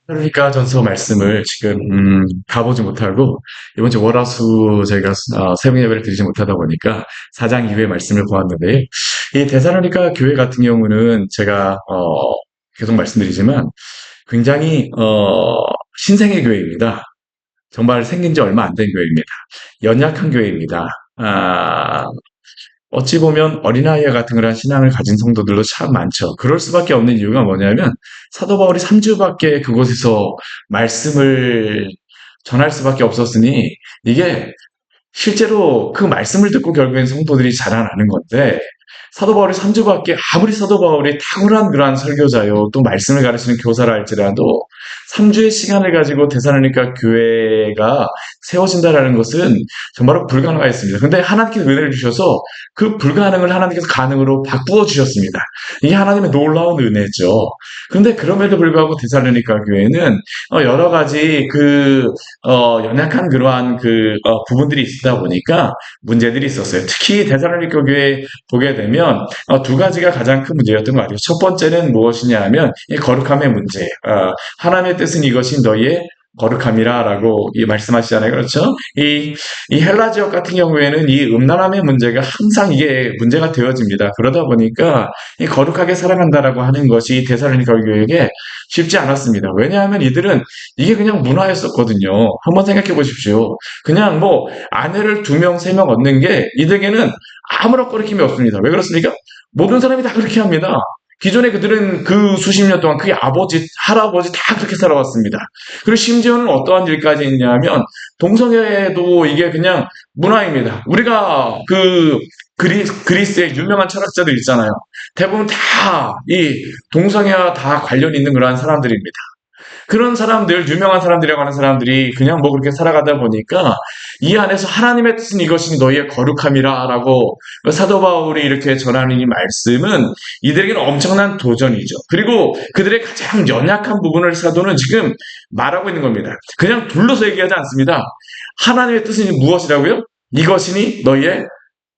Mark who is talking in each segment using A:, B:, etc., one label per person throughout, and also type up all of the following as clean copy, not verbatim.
A: 그러니까 전서 말씀을 지금 가보지 못하고 이번 주 월화수 저희가 새벽 예배를 드리지 못하다 보니까 4장 이후의 말씀을 보았는데요. 이 데살로니가 교회 같은 경우는 제가 계속 말씀드리지만 굉장히 신생의 교회입니다. 정말 생긴 지 얼마 안 된 교회입니다. 연약한 교회입니다. 어찌 보면 어린아이와 같은 그런 신앙을 가진 성도들도 참 많죠. 그럴 수밖에 없는 이유가 뭐냐면 사도 바울이 3주밖에 그곳에서 말씀을 전할 수밖에 없었으니 이게 실제로 그 말씀을 듣고 결국엔 성도들이 자라나는 건데 사도 바울이 3주밖에 아무리 사도 바울이 탁월한 그러한 설교자요 또 말씀을 가르치는 교사라 할지라도 3주의 시간을 가지고 데살로니가 교회가 세워진다라는 것은 정말로 불가능하였습니다. 근데 하나님께서 은혜를 주셔서 그 불가능을 하나님께서 가능으로 바꾸어 주셨습니다. 이게 하나님의 놀라운 은혜죠. 그런데 그럼에도 불구하고 데살로니가 교회는 여러 가지 연약한 그러한 부분들이 있다 보니까 문제들이 있었어요. 특히 데살로니가 교회 보게 되면 두 가지가 가장 큰 문제였던 것 같아요. 첫 번째는 무엇이냐 하면 이 거룩함의 문제. 하나님의 뜻은 이것이 너희의 거룩함이라라고 말씀하시잖아요. 그렇죠? 이 헬라 지역 같은 경우에는 이 음란함의 문제가 항상 이게 문제가 되어집니다. 그러다 보니까 이 거룩하게 살아간다라고 하는 것이 데살로니가 교회에게 쉽지 않았습니다. 왜냐하면 이들은 이게 그냥 문화였었거든요. 한번 생각해 보십시오. 그냥 뭐 아내를 2명, 3명 얻는 게 이들에게는 아무런 거리낌이 없습니다. 왜 그렇습니까? 모든 사람이 다 그렇게 합니다. 기존에 그들은 그 수십 년 동안 그게 아버지, 할아버지 다 그렇게 살아왔습니다. 그리고 심지어는 어떠한 일까지 있냐면 동성애도 이게 그냥 문화입니다. 우리가 그리스의 유명한 철학자들 있잖아요. 대부분 다 이 동성애와 다 관련 있는 그러한 사람들입니다. 그런 사람들, 유명한 사람들이라고 하는 사람들이 그냥 뭐 그렇게 살아가다 보니까 이 안에서 하나님의 뜻은 이것이 너희의 거룩함이라라고 사도 바울이 이렇게 전하는 이 말씀은 이들에게는 엄청난 도전이죠. 그리고 그들의 가장 연약한 부분을 사도는 지금 말하고 있는 겁니다. 그냥 둘러서 얘기하지 않습니다. 하나님의 뜻은 무엇이라고요? 이것이니 너희의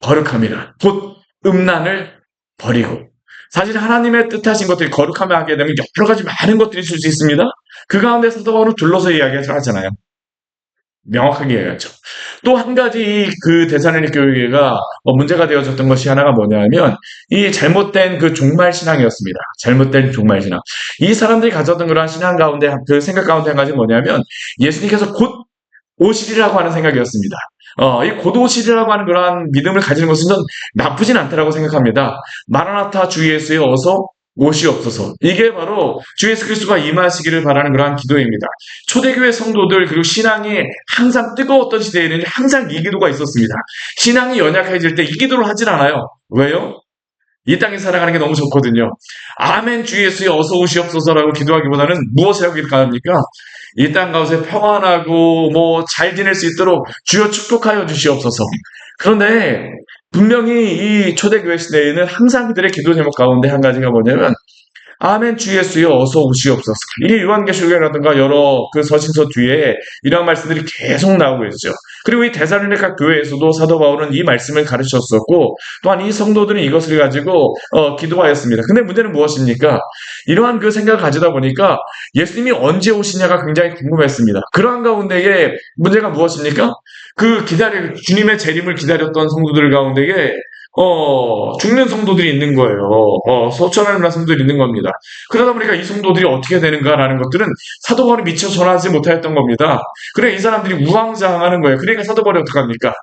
A: 거룩함이라. 곧 음란을 버리고. 사실 하나님의 뜻하신 것들이 거룩함을 하게 되면 여러 가지 많은 것들이 있을 수 있습니다. 그 가운데 사도 바울은 둘러서 이야기하잖아요. 명확하게 이야기하죠. 또 한 가지 그 데살로니가 교회가 문제가 되어졌던 것이 하나가 뭐냐면 이 잘못된 그 종말 신앙이었습니다. 잘못된 종말 신앙. 이 사람들이 가졌던 그러한 신앙 가운데 그 생각 가운데 한 가지 뭐냐면 예수님께서 곧 오시리라고 하는 생각이었습니다. 이 곧 오시리라고 하는 그러한 믿음을 가지는 것은 전 나쁘진 않다라고 생각합니다. 마라나타 주 예수여 어서 오시옵소서. 이게 바로 주 예수 그리스도가 임하시기를 바라는 그러한 기도입니다. 초대교회 성도들 그리고 신앙이 항상 뜨거웠던 시대에는 항상 이 기도가 있었습니다. 신앙이 연약해질 때 이 기도를 하진 않아요. 왜요? 이 땅에 살아가는 게 너무 좋거든요. 아멘 주 예수여 어서 오시옵소서라고 기도하기보다는 무엇이라고 기도합니까? 이 땅 가운데 평안하고 뭐 잘 지낼 수 있도록 주여 축복하여 주시옵소서. 그런데 분명히 이 초대교회 시대에는 항상 그들의 기도 제목 가운데 한 가지가 뭐냐면 아멘 주 예수여 어서 오시옵소서. 이게 요한계시록이라든가 여러 그 서신서 뒤에 이런 말씀들이 계속 나오고 있죠. 그리고 이 데살로니가 교회에서도 사도 바울은 이 말씀을 가르쳤었고 또한 이 성도들은 이것을 가지고 기도하였습니다. 근데 문제는 무엇입니까? 이러한 그 생각을 가지다 보니까 예수님이 언제 오시냐가 굉장히 궁금했습니다. 그러한 가운데에 문제가 무엇입니까? 주님의 재림을 기다렸던 성도들 가운데에 죽는 성도들이 있는 거예요. 소천하는 성도들이 있는 겁니다. 그러다 보니까 이 성도들이 어떻게 되는가라는 것들은 사도 바울이 미처 전하지 못하였던 겁니다. 그래, 이 사람들이 우왕좌왕하는 거예요. 그러니까 사도 바울이 어떡합니까?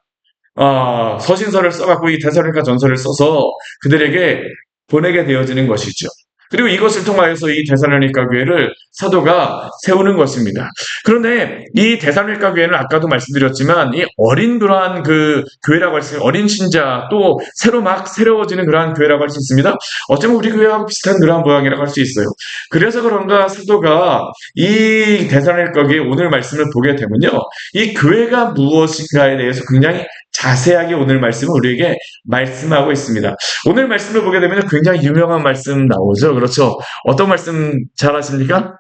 A: 서신서를 써갖고 이 데살로니가 전서를 써서 그들에게 보내게 되어지는 것이죠. 그리고 이것을 통하여서 이 데살로니가 교회를 사도가 세우는 것입니다. 그런데 이 데살로니가 교회는 아까도 말씀드렸지만 이 어린 그러한 그 교회라고 할 수 있습니다. 어린 신자 또 새로 막 새로워지는 그러한 교회라고 할 수 있습니다. 어쩌면 우리 교회하고 비슷한 그러한 모양이라고 할 수 있어요. 그래서 그런가 사도가 이 데살로니가 교회 오늘 말씀을 보게 되면요. 이 교회가 무엇인가에 대해서 굉장히 자세하게 오늘 말씀을 우리에게 말씀하고 있습니다. 오늘 말씀을 보게 되면 굉장히 유명한 말씀 나오죠. 그렇죠? 어떤 말씀 잘 아십니까?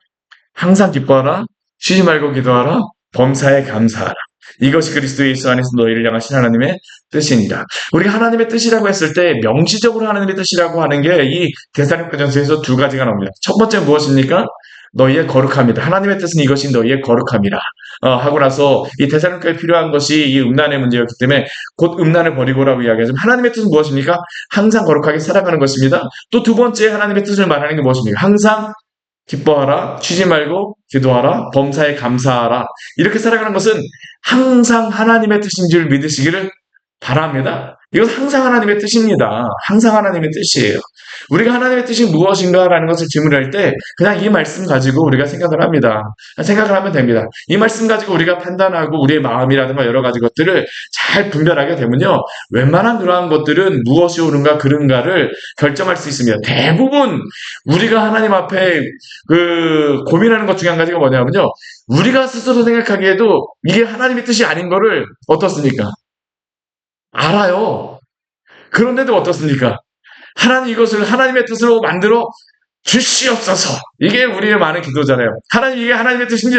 A: 항상 기뻐하라, 쉬지 말고 기도하라, 범사에 감사하라. 이것이 그리스도 예수 안에서 너희를 향하신 하나님의 뜻이니라. 우리가 하나님의 뜻이라고 했을 때 명시적으로 하나님의 뜻이라고 하는 게 이 데살로니가 전서에서 두 가지가 나옵니다. 첫 번째 무엇입니까? 너희의 거룩함이다. 하나님의 뜻은 이것이 너희의 거룩함이라. 하고 나서 이 데살로니가에 필요한 것이 이 음란의 문제였기 때문에 곧 음란을 버리고라고 이야기하지만 하나님의 뜻은 무엇입니까? 항상 거룩하게 살아가는 것입니다. 또 두 번째 하나님의 뜻을 말하는 게 무엇입니까? 항상 기뻐하라, 쉬지 말고 기도하라, 범사에 감사하라. 이렇게 살아가는 것은 항상 하나님의 뜻인 줄 믿으시기를 바랍니다. 이건 항상 하나님의 뜻입니다. 항상 하나님의 뜻이에요. 우리가 하나님의 뜻이 무엇인가라는 것을 질문할 때 그냥 이 말씀 가지고 우리가 생각을 합니다. 생각을 하면 됩니다. 이 말씀 가지고 우리가 판단하고 우리의 마음이라든가 여러 가지 것들을 잘 분별하게 되면요. 웬만한 그러한 것들은 무엇이 옳은가 그른가를 결정할 수 있습니다. 대부분 우리가 하나님 앞에 고민하는 것 중에 한 가지가 뭐냐면요. 우리가 스스로 생각하기에도 이게 하나님의 뜻이 아닌 거를 어떻습니까? 알아요. 그런데도 어떻습니까? 하나님 이것을 하나님의 뜻으로 만들어 주시옵소서. 이게 우리의 많은 기도잖아요. 하나님 이게 하나님의 뜻인지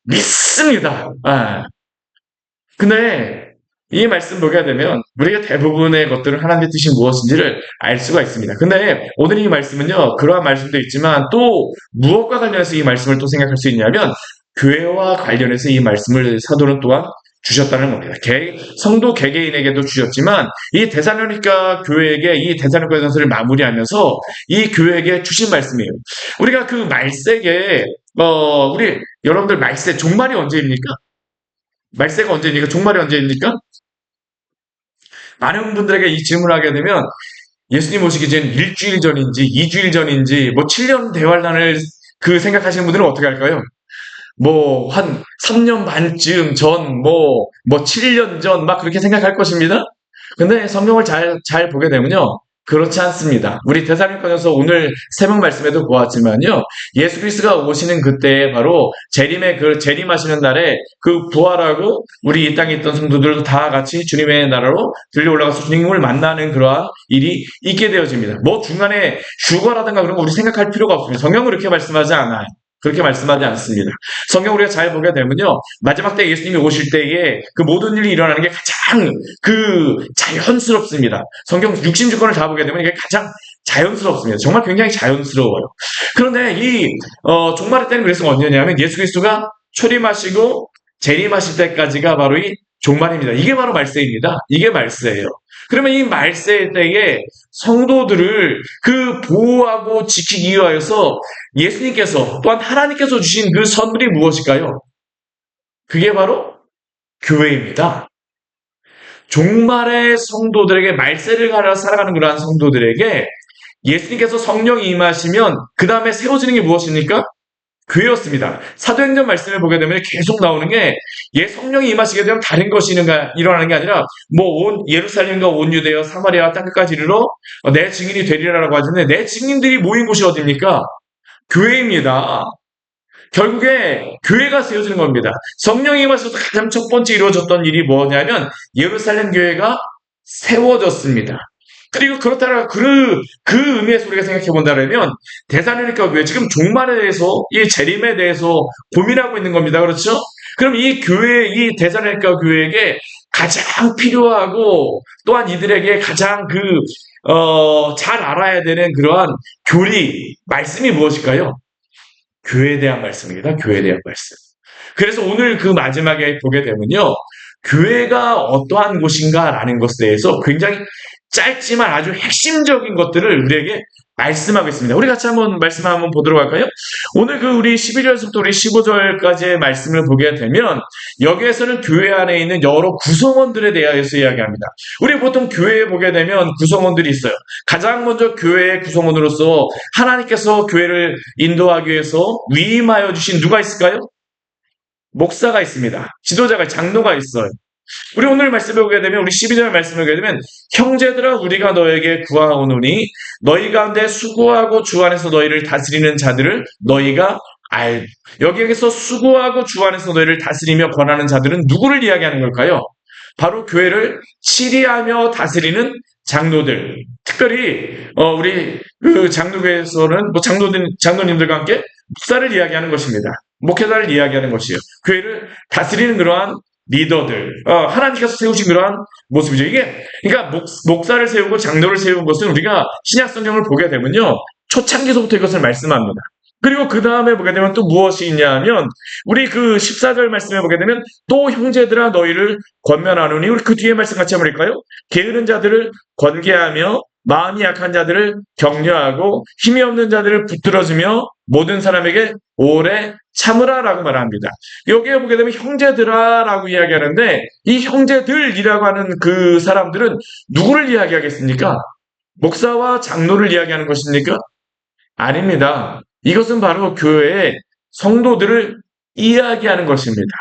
A: 믿습니다. 근데 이 말씀 보게 되면 우리가 대부분의 것들은 하나님의 뜻이 무엇인지를 알 수가 있습니다. 근데 오늘 이 말씀은요. 그러한 말씀도 있지만 또 무엇과 관련해서 이 말씀을 또 생각할 수 있냐면 교회와 관련해서 이 말씀을 사도는 또한 주셨다는 겁니다. 성도 개개인에게도 주셨지만 이 데살로니가 교회에게 이 데살로니가전서를 마무리하면서 이 교회에게 주신 말씀이에요. 우리가 그 말세에 우리 여러분들 말세 종말이 언제입니까? 말세가 언제입니까? 종말이 언제입니까? 많은 분들에게 이 질문을 하게 되면 예수님 오시기 전 일주일 전인지 2주일 전인지 7년 대환란을 생각하시는 분들은 어떻게 할까요? 한 3년 반쯤 전, 7년 전, 막 그렇게 생각할 것입니다. 근데 성경을 잘 보게 되면요. 그렇지 않습니다. 우리 데살로니가전서 오늘 새벽 말씀에도 보았지만요. 예수 그리스도가 오시는 그때에 바로 재림하시는 날에 부활하고 우리 이 땅에 있던 성도들도 다 같이 주님의 나라로 들려 올라가서 주님을 만나는 그러한 일이 있게 되어집니다. 중간에 휴가라든가 그런 거 우리 생각할 필요가 없습니다. 성경은 그렇게 말씀하지 않아요. 그렇게 말씀하지 않습니다. 성경 우리가 잘 보게 되면요. 마지막 때 예수님이 오실 때에 그 모든 일이 일어나는 게 가장 자연스럽습니다. 성경 66권을 다 보게 되면 이게 가장 자연스럽습니다. 정말 굉장히 자연스러워요. 그런데 종말의 때는 그래서 언제냐면 예수 그리스도가 초림하시고 재림하실 때까지가 바로 이 종말입니다. 이게 바로 말세입니다. 이게 말세예요. 그러면 이 말세 때에 성도들을 보호하고 지키기 위하여서 예수님께서 또한 하나님께서 주신 그 선물이 무엇일까요? 그게 바로 교회입니다. 종말의 성도들에게 말세를 가려 살아가는 그러한 성도들에게 예수님께서 성령이 임하시면 그 다음에 세워지는 게 무엇입니까? 교회였습니다. 사도행전 말씀을 보게 되면 계속 나오는 게 성령이 임하시게 되면 다른 것이 일어나는 게 아니라 온 예루살렘과 온 유대와 사마리아와 땅끝까지 이르러 내 증인이 되리라라고 하는데 내 증인들이 모인 곳이 어디입니까? 교회입니다. 결국에 교회가 세워지는 겁니다. 성령이 임하셔서 가장 첫 번째 이루어졌던 일이 뭐냐면 예루살렘 교회가 세워졌습니다. 그리고 그렇다면 그 의미에서 우리가 생각해 본다면 데살로니가 교회 지금 종말에 대해서 이 재림에 대해서 고민하고 있는 겁니다. 그렇죠? 그럼 이 데살로니가 교회에게 가장 필요하고 또한 이들에게 가장 잘 알아야 되는 그러한 말씀이 무엇일까요? 교회에 대한 말씀입니다. 교회에 대한 말씀. 그래서 오늘 마지막에 보게 되면요. 교회가 어떠한 곳인가라는 것에 대해서 굉장히 짧지만 아주 핵심적인 것들을 우리에게 말씀하고 있습니다. 우리 같이 말씀 한번 보도록 할까요? 오늘 우리 11절부터 우리 15절까지의 말씀을 보게 되면 여기에서는 교회 안에 있는 여러 구성원들에 대해서 이야기합니다. 우리 보통 교회에 보게 되면 구성원들이 있어요. 가장 먼저 교회의 구성원으로서 하나님께서 교회를 인도하기 위해서 위임하여 주신 누가 있을까요? 목사가 있습니다. 지도자가 장로가 있어요. 우리 오늘 말씀을 보게 되면 우리 12절 말씀을 보게 되면 형제들아 우리가 너에게 구하오노니 너희 가운데 수고하고 주 안에서 너희를 다스리는 자들을 너희가 여기에서 수고하고 주 안에서 너희를 다스리며 권하는 자들은 누구를 이야기하는 걸까요? 바로 교회를 치리하며 다스리는 장로들. 특별히 우리 장로교에서는 장로님들과 함께 목사를 이야기하는 것입니다. 목회자를 이야기하는 것이에요. 교회를 다스리는 그러한 리더들, 하나님께서 세우신 그러한 모습이죠. 그러니까 목사를 세우고 장로를 세운 것은 우리가 신약 성경을 보게 되면요, 초창기서부터 이것을 말씀합니다. 그리고 그 다음에 보게 되면 또 무엇이 있냐 하면, 우리 그 14절 말씀에 보게 되면, 또 형제들아 너희를 권면하노니, 우리 그 뒤에 말씀 같이 한번 읽을까요? 게으른 자들을 권계하며 마음이 약한 자들을 격려하고 힘이 없는 자들을 붙들어주며 모든 사람에게 오래 참으라라고 말합니다. 여기에 보게 되면 형제들아라고 이야기하는데, 이 형제들이라고 하는 그 사람들은 누구를 이야기하겠습니까? 목사와 장로를 이야기하는 것입니까? 아닙니다. 이것은 바로 교회의 성도들을 이야기하는 것입니다.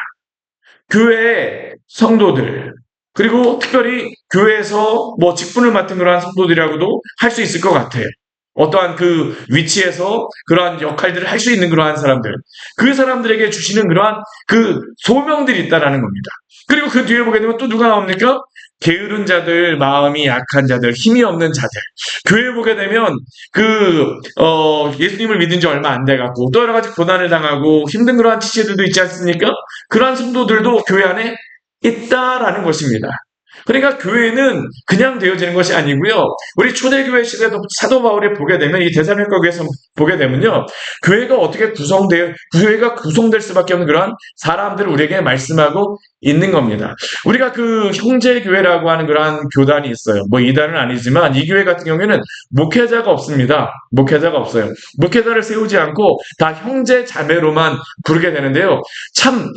A: 교회의 성도들, 그리고 특별히 교회에서 뭐 직분을 맡은 그러한 성도들이라고도 할 수 있을 것 같아요. 어떠한 그 위치에서 그러한 역할들을 할 수 있는 그러한 사람들, 그 사람들에게 주시는 그러한 그 소명들이 있다라는 겁니다. 그리고 그 뒤에 보게 되면 또 누가 나옵니까? 게으른 자들, 마음이 약한 자들, 힘이 없는 자들. 교회 보게 되면 예수님을 믿은 지 얼마 안 돼갖고 또 여러 가지 고난을 당하고 힘든 그러한 지체들도 있지 않습니까? 그러한 성도들도 교회 안에 있다라는 것입니다. 그러니까 교회는 그냥 되어지는 것이 아니고요. 우리 초대교회 시대도 사도 바울이 보게 되면, 이 데살로니가 교회에서 보게 되면요, 교회가 어떻게 교회가 구성될 수밖에 없는 그런 사람들을 우리에게 말씀하고 있는 겁니다. 우리가 그 형제교회라고 하는 그러한 교단이 있어요. 뭐 이단은 아니지만 이 교회 같은 경우에는 목회자가 없습니다. 목회자가 없어요. 목회자를 세우지 않고 다 형제 자매로만 부르게 되는데요. 참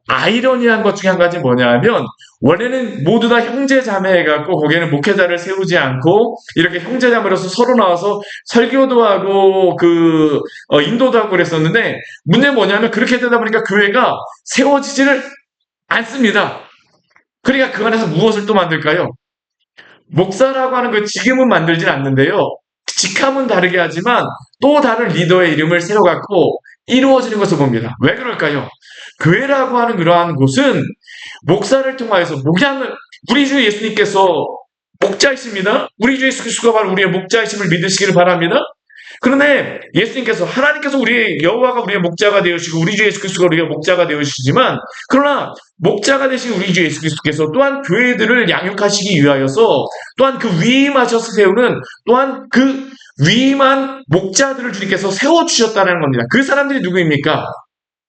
A: 아이러니한 것 중에 한 가지 뭐냐면, 원래는 모두 다 형제 자매 해갖고 거기에는 목회자를 세우지 않고 이렇게 형제 자매로서 서로 나와서 설교도 하고 인도도 하고 그랬었는데, 문제는 뭐냐면 그렇게 되다 보니까 교회가 세워지지를 않습니다. 그러니까 그 안에서 무엇을 또 만들까요? 목사라고 하는 그 직임은 만들진 않는데요. 직함은 다르게 하지만 또 다른 리더의 이름을 세워갖고 이루어지는 것을 봅니다. 왜 그럴까요? 교회라고 하는 그러한 곳은 목사를 통하여서 우리 주 예수님께서 목자이십니다. 우리 주 예수 그리스도가 바로 우리의 목자이심을 믿으시기를 바랍니다. 그런데 하나님께서 여호와가 우리의 목자가 되어주시고 우리 주 예수 그리스도가 우리의 목자가 되어주시지만, 그러나 목자가 되신 우리 주 예수 그리스도께서 또한 교회들을 양육하시기 위하여서 또한 그 위임하셔서 세우는, 또한 그 위임한 목자들을 주님께서 세워주셨다는 겁니다. 그 사람들이 누구입니까?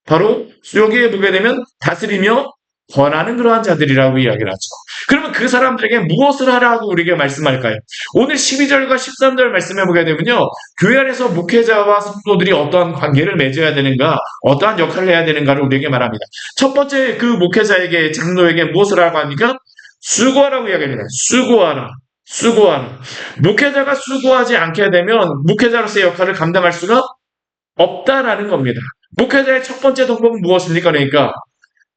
A: 바로 여기에 보게 되면 다스리며 권하는 그러한 자들이라고 이야기를 하죠. 그러면 그 사람들에게 무엇을 하라고 우리에게 말씀할까요? 오늘 12절과 13절 말씀해 보게 되면요, 교회 안에서 목회자와 성도들이 어떠한 관계를 맺어야 되는가, 어떠한 역할을 해야 되는가를 우리에게 말합니다. 첫 번째, 그 목회자에게, 장로에게 무엇을 하라고 합니까? 수고하라고 이야기합니다. 수고하라. 목회자가 수고하지 않게 되면 목회자로서의 역할을 감당할 수가 없다라는 겁니다. 목회자의 첫 번째 동법은 무엇입니까? 그러니까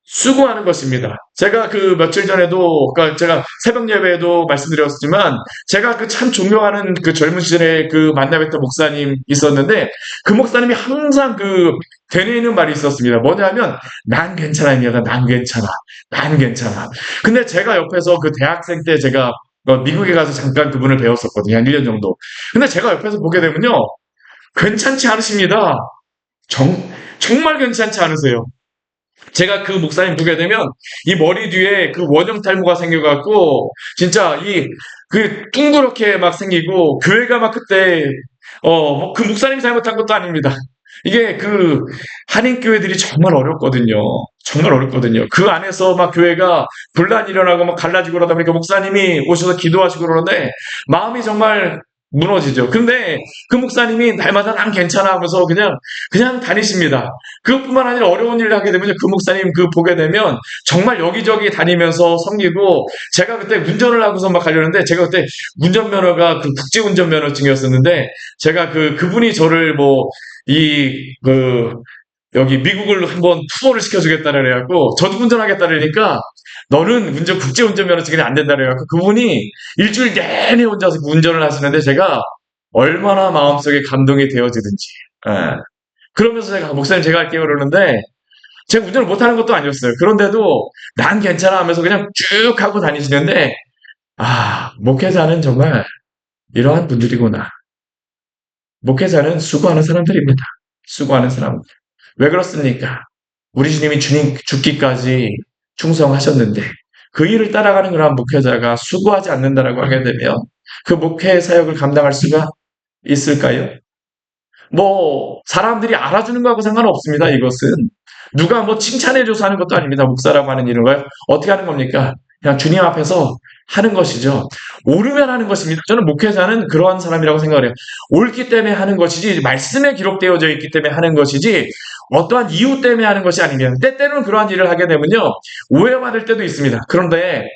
A: 수고하는 것입니다. 제가 며칠 전에도, 그러니까 제가 새벽 예배에도 말씀드렸지만, 제가 참 존경하는 젊은 시절에 만나뵀던 목사님 있었는데, 그 목사님이 항상 되뇌이는 말이 있었습니다. 뭐냐면, 난 괜찮아입니다. 난 괜찮아. 근데 제가 옆에서 대학생 때 제가 미국에 가서 잠깐 그분을 배웠었거든요. 한 1년 정도. 근데 제가 옆에서 보게 되면요, 괜찮지 않으십니다. 정말 괜찮지 않으세요. 제가 그 목사님 보게 되면 이 머리 뒤에 원형 탈모가 생겨갖고 진짜 둥그렇게 막 생기고, 교회가 막 그때 그 목사님이 잘못한 것도 아닙니다. 이게 한인교회들이 정말 어렵거든요. 그 안에서 막 교회가 분란이 일어나고 막 갈라지고 그러다 보니까 목사님이 오셔서 기도하시고 그러는데 마음이 정말 무너지죠. 근데 그 목사님이 날마다 난 괜찮아 하면서 그냥 다니십니다. 그것뿐만 아니라 어려운 일을 하게 되면 그 목사님 보게 되면 정말 여기저기 다니면서 섬기고, 제가 그때 운전을 하고서 막 가려는데, 제가 그때 운전면허가 국제운전면허증이었었는데, 제가 그분이 저를 여기 미국을 한번 투어를 시켜주겠다 그래갖고 저도 운전하겠다 그러니까, 너는 국제운전면허증이 안 된다 그래갖고 그분이 일주일 내내 혼자서 운전을 하시는데, 제가 얼마나 마음속에 감동이 되어지든지. 예. 그러면서 목사님 제가 할게요 그러는데, 제가 운전을 못하는 것도 아니었어요. 그런데도 난 괜찮아 하면서 그냥 쭉 하고 다니시는데, 목회자는 정말 이러한 분들이구나. 목회자는 수고하는 사람들입니다. 수고하는 사람들. 왜 그렇습니까? 우리 주님이 죽기까지 충성하셨는데, 그 일을 따라가는 그런 목회자가 수고하지 않는다라고 하게 되면 그 목회 사역을 감당할 수가 있을까요? 뭐 사람들이 알아주는 거하고 상관없습니다. 이것은 누가 뭐 칭찬해줘서 하는 것도 아닙니다. 목사라고 하는 일은 거요. 어떻게 하는 겁니까? 그냥 주님 앞에서 하는 것이죠. 옳으면 하는 것입니다. 저는 목회자는 그러한 사람이라고 생각을 해요. 옳기 때문에 하는 것이지 말씀에 기록되어져 있기 때문에 하는 것이지 어떠한 이유 때문에 하는 것이 아닙니다. 때때로는 그러한 일을 하게 되면요 오해받을 때도 있습니다. 그런데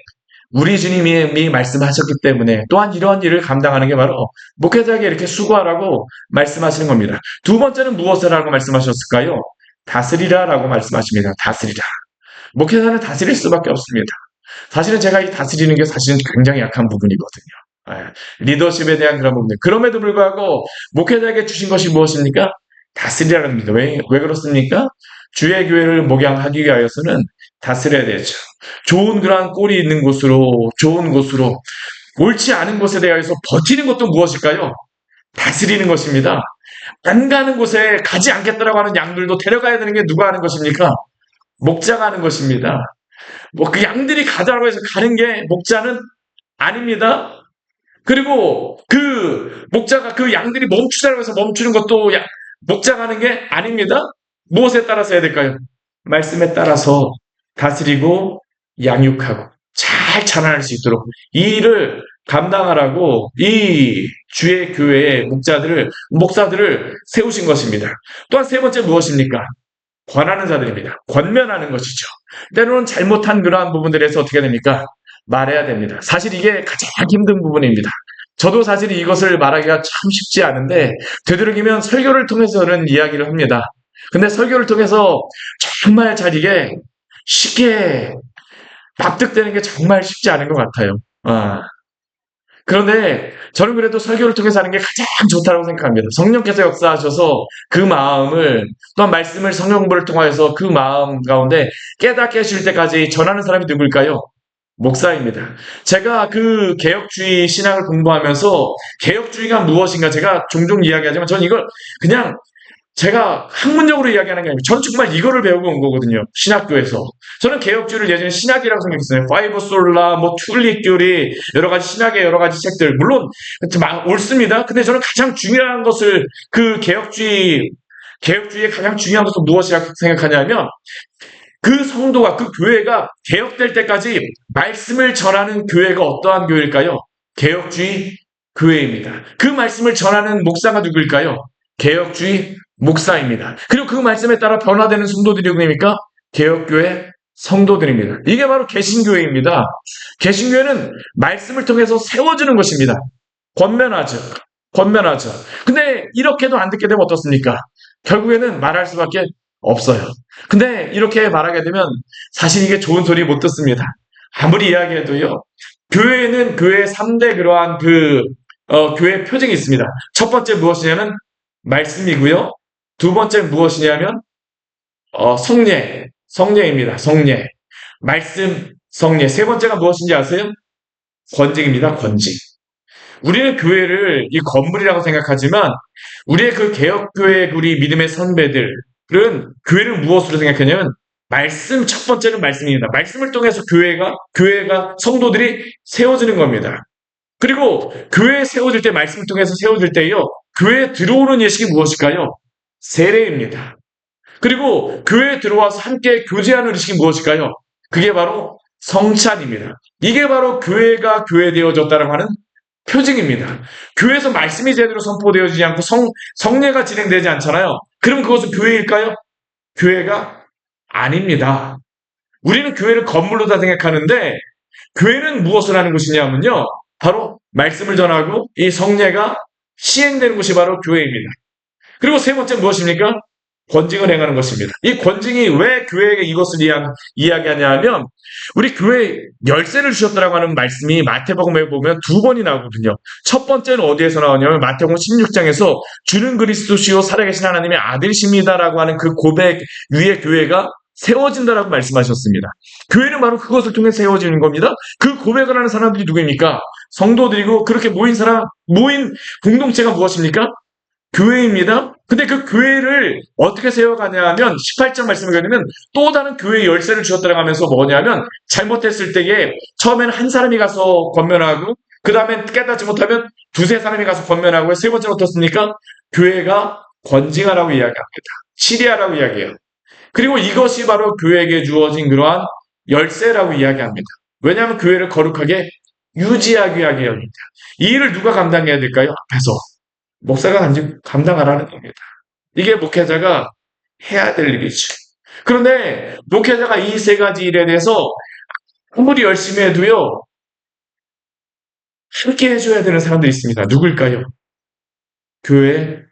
A: 우리 주님이 말씀하셨기 때문에 또한 이러한 일을 감당하는 게 바로 목회자에게 이렇게 수고하라고 말씀하시는 겁니다. 두 번째는 무엇을 하라고 말씀하셨을까요? 다스리라라고 말씀하십니다. 다스리라. 목회자는 다스릴 수밖에 없습니다. 사실은 제가 이 다스리는 게 사실은 굉장히 약한 부분이거든요. 리더십에 대한 그런 부분들. 그럼에도 불구하고 목회자에게 주신 것이 무엇입니까? 다스리라는 겁니다. 왜 그렇습니까? 주의 교회를 목양하기 위하여서는 다스려야 되죠. 좋은 그러한 꼴이 있는 곳으로, 좋은 곳으로, 옳지 않은 곳에 대해서 버티는 것도 무엇일까요? 다스리는 것입니다. 안 가는 곳에 가지 않겠다라고 하는 양들도 데려가야 되는 게 누가 하는 것입니까? 목자가 하는 것입니다. 뭐 그 양들이 가자고 해서 가는 게 목자는 아닙니다. 그리고 그 목자가 그 양들이 멈추자고 해서 멈추는 것도 목자가 하는 게 아닙니다. 무엇에 따라서 해야 될까요? 말씀에 따라서 다스리고 양육하고 잘 자라날 수 있도록 이 일을 감당하라고 이 주의 교회의 목사들을 세우신 것입니다. 또한 세 번째 무엇입니까? 권하는 자들입니다. 권면하는 것이죠. 때로는 잘못한 그러한 부분들에서 어떻게 됩니까? 말해야 됩니다. 사실 이게 가장 힘든 부분입니다. 저도 사실 이것을 말하기가 참 쉽지 않은데 되도록이면 설교를 통해서는 이야기를 합니다. 근데 설교를 통해서 정말 잘 이게 쉽게 납득되는 게 정말 쉽지 않은 것 같아요. 그런데 저는 그래도 설교를 통해서 하는 게 가장 좋다고 생각합니다. 성령께서 역사하셔서 그 마음을 또한 말씀을 성령 공부를 통해서 그 마음 가운데 깨닫게 해줄 때까지 전하는 사람이 누굴까요? 목사입니다. 제가 그 개혁주의 신학을 공부하면서 개혁주의가 무엇인가 제가 종종 이야기하지만 저는 이걸 그냥 제가 학문적으로 이야기하는 게 아니고 전 정말 이거를 배우고 온 거거든요. 신학교에서. 저는 개혁주의를 예전에 신학이라고 생각했어요. 파이브 솔라, 뭐 툴리 교리, 여러 가지 신학의 여러 가지 책들. 물론 옳습니다. 근데 저는 가장 중요한 것을 그 개혁주의의 가장 중요한 것은 무엇이라고 생각하냐면 그 성도가 그 교회가 개혁될 때까지 말씀을 전하는 교회가 어떠한 교회일까요? 개혁주의 교회입니다. 그 말씀을 전하는 목사가 누구일까요? 개혁주의 목사입니다. 그리고 그 말씀에 따라 변화되는 성도들이 누구입니까? 개혁교회 성도들입니다. 이게 바로 개신교회입니다. 개신교회는 말씀을 통해서 세워주는 것입니다. 권면하죠. 권면하죠. 근데 이렇게도 안 듣게 되면 어떻습니까? 결국에는 말할 수밖에 없어요. 근데 이렇게 말하게 되면 사실 이게 좋은 소리 못 듣습니다. 아무리 이야기해도요. 교회에는 교회 3대 그러한 교회 표징이 있습니다. 첫 번째 무엇이냐면 말씀이고요. 두 번째 무엇이냐면 성례입니다. 성례. 말씀, 성례. 세 번째가 무엇인지 아세요? 권징입니다. 권징. 우리는 교회를 이 건물이라고 생각하지만 우리의 그 개혁교회 우리 믿음의 선배들은 교회를 무엇으로 생각하냐면 말씀, 첫 번째는 말씀입니다. 말씀을 통해서 교회가 성도들이 세워지는 겁니다. 그리고 교회에 세워질 때, 말씀을 통해서 세워질 때요, 교회에 들어오는 예식이 무엇일까요? 세례입니다. 그리고 교회에 들어와서 함께 교제하는 의식이 무엇일까요? 그게 바로 성찬입니다. 이게 바로 교회가 교회되어졌다고 하는 표징입니다. 교회에서 말씀이 제대로 선포되어지지 않고 성례가 진행되지 않잖아요. 그럼 그것은 교회일까요? 교회가 아닙니다. 우리는 교회를 건물로다 생각하는데 교회는 무엇을 하는 곳이냐면요. 바로 말씀을 전하고 이 성례가 시행되는 곳이 바로 교회입니다. 그리고 세 번째 무엇입니까? 권징을 행하는 것입니다. 이 권징이 왜 교회에게 이것을 이야기하냐 하면 우리 교회에 열쇠를 주셨다고 하는 말씀이 마태복음에 보면 두 번이 나오거든요. 첫 번째는 어디에서 나오냐면 마태복음 16장에서 주는 그리스도시요 살아계신 하나님의 아들이십니다라고 하는 그 고백 위에 교회가 세워진다라고 말씀하셨습니다. 교회는 바로 그것을 통해 세워지는 겁니다. 그 고백을 하는 사람들이 누구입니까? 성도들이고 그렇게 모인 공동체가 무엇입니까? 교회입니다. 근데 그 교회를 어떻게 세워가냐 하면 18장 말씀을 가면 또 다른 교회의 열쇠를 주셨다고 하면서 뭐냐면 잘못했을 때에 처음에는 한 사람이 가서 권면하고 그 다음에 깨닫지 못하면 두세 사람이 가서 권면하고 세 번째는 어떻습니까? 교회가 권징하라고 이야기합니다. 치리하라고 이야기해요. 그리고 이것이 바로 교회에게 주어진 그러한 열쇠라고 이야기합니다. 왜냐하면 교회를 거룩하게 유지하기 위함입니다. 이 일을 누가 감당해야 될까요? 앞에서 목사가 감당하라는 겁니다. 이게 목회자가 해야 될 일이죠. 그런데 목회자가 이 세 가지 일에 대해서 아무리 열심히 해도요, 함께 해줘야 되는 사람들이 있습니다. 누굴까요? 교회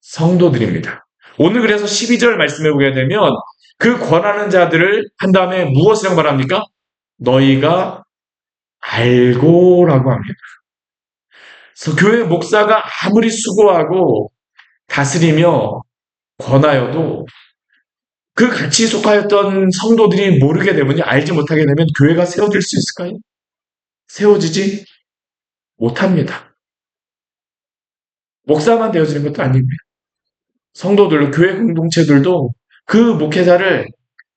A: 성도들입니다. 오늘 그래서 12절 말씀해 보게 되면 그 권하는 자들을 한 다음에 무엇이라고 말합니까? 너희가 알고라고 합니다. 그래서 교회 목사가 아무리 수고하고 다스리며 권하여도 그 같이 속하였던 성도들이 모르게 되면요, 알지 못하게 되면 교회가 세워질 수 있을까요? 세워지지 못합니다. 목사만 되어지는 것도 아닙니다. 성도들도, 교회 공동체들도 그 목회자를